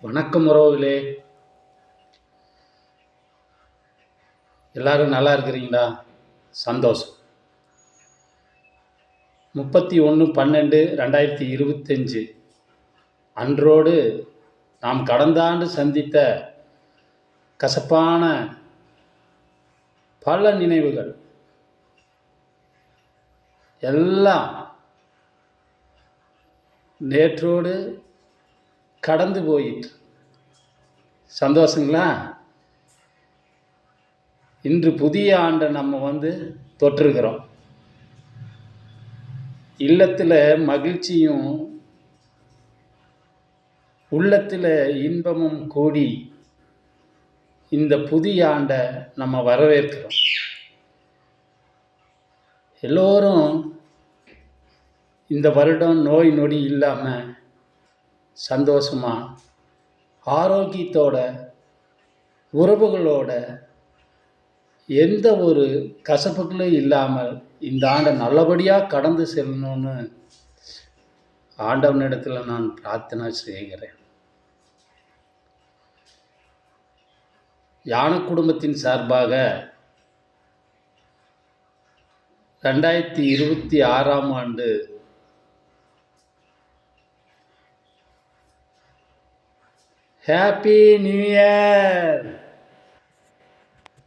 வணக்கம் உறவுகளே, எல்லாரும் நல்லா இருக்கிறீங்களா? சந்தோஷம். 31/12/2025 அன்றோடு நாம் கடந்த ஆண்டு சந்தித்த கசப்பான பல நினைவுகள் எல்லாம் நேற்றோடு கடந்து போயிட்டு. சந்தோஷங்களா? இன்று புதிய ஆண்டை நம்ம தொற்றிருக்கிறோம். இல்லத்தில் மகிழ்ச்சியும் உள்ளத்தில் இன்பமும் கூடி இந்த புதிய ஆண்டை நம்ம வரவேற்கிறோம். எல்லோரும் இந்த வருடம் நோய் நொடி இல்லாமல் சந்தோஷமாக ஆரோக்கியத்தோட உறவுகளோட எந்த ஒரு கசப்புகளும் இல்லாமல் இந்த ஆண்டை நல்லபடியாக கடந்து செல்லணும்னு ஆண்டவனிடத்தில் நான் பிரார்த்தனை செய்கிறேன். யான குடும்பத்தின் சார்பாக 2026ஆம் ஆண்டு ஹாப்பி நியூ இயர்.